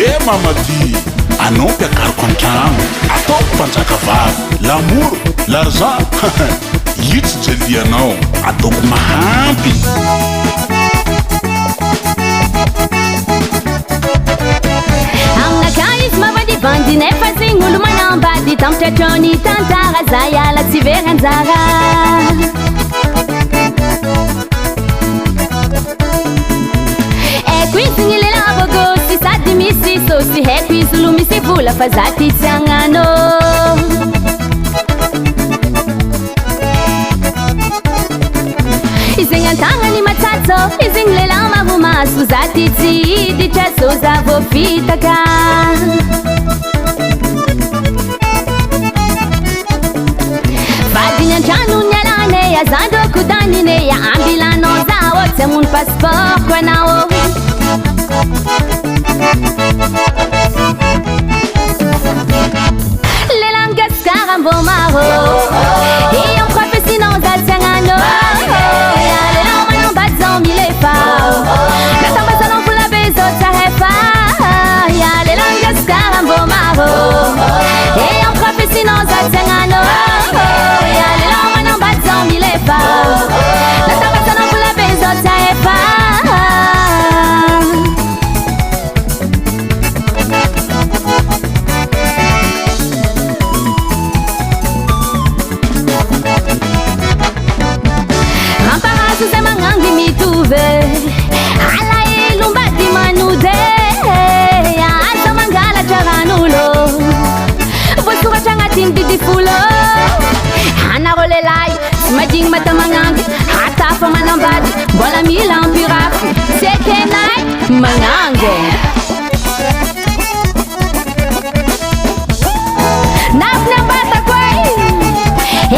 e mamady anao mpiakariko antrano ataoko mpanjakavavy lamoro l'argent itsy jelianao ataoko mahampy aminaka izy mavadivandy nefa zigny olo manambady tampitratrony tantara za iala tsy very anjara eko izy gny lelavôgôsy sady misy sôsy haiko izy olo misy vola fa za ty tsy agnano izigny antagnany matsatso izigny lela maromaso za ty tsy hiditra sô za voafitaka vadigny antrano ny alane azandroko danine ya ambilanao za ô tsy amono passeportko anao lelan'ny gasikara mbô maro ion profesinao za tsy agnano lelanao manambady zao milefa natambasanao vola be zao tsy ahefa lelan'ny gasikara mbô maro ion profesinao za tsy agnano lelanao manambady zao milefa natambasanao vola be zao tsy ahefa ramparaso zay magnangy mitovy alaelo mbady manode aza mangalatra ran'olo voasoratra agnatin'ny didifolo anarô lelay tsy madigny mata magnangy atafa manambady mbola mila ampirafy tsy ekenay magnangy nafiny ambatako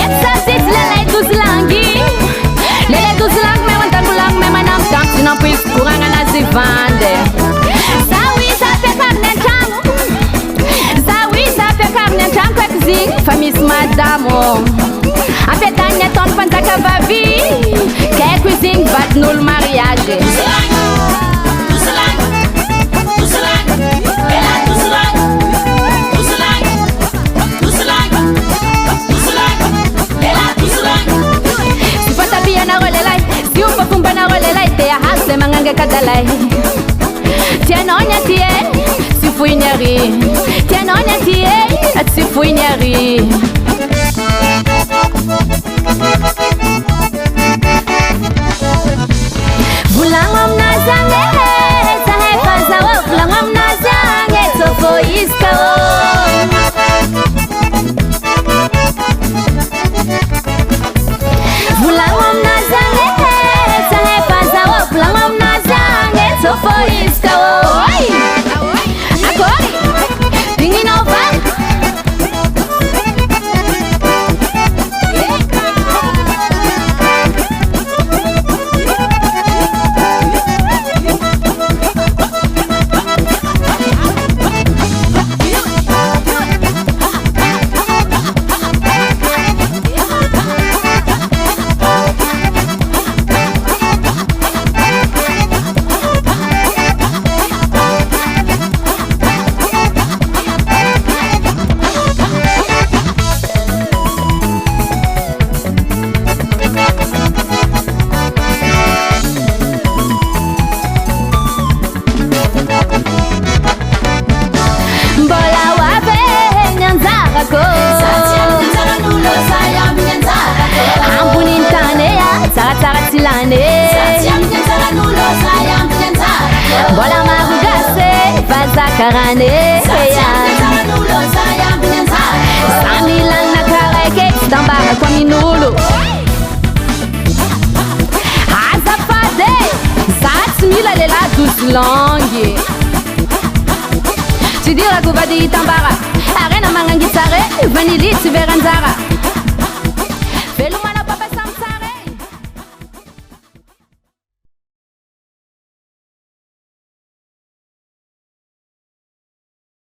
etsazetsy lelay dozilangy lelay dozilangy me mantangolangy me manamtampo nampo izy koragna anazy vandy zaho isa ampiakariny antragno zaho isa ampiakariny antragno koeko zigny fa misy madamo ampiadaniny ataony mpanjaka vavy kaiko izigny vadin'olo mariage sifatabyanarô lelay sy omba fombanarô lelay te ahazo zay magnanga kadalay tianao ny aty e tsy foiny ary tianao ny aty e tsy foiny ary volagno aminazy agny e zahefa zao volagno aminazy agny e tsô fô izy ka volagno aminazy agny e zahefa zao volagno aminazy agny e tsô fô izy ka akory digninao va amboniny tany tsaratsara tsy lany mbola marogasy vazakarany samilanina karaiky tsy tambarako amin'olo azafady za tsy mila lela dozy langy tsy dirako vady hitambara arena magnangitsare vanily tsy veranjara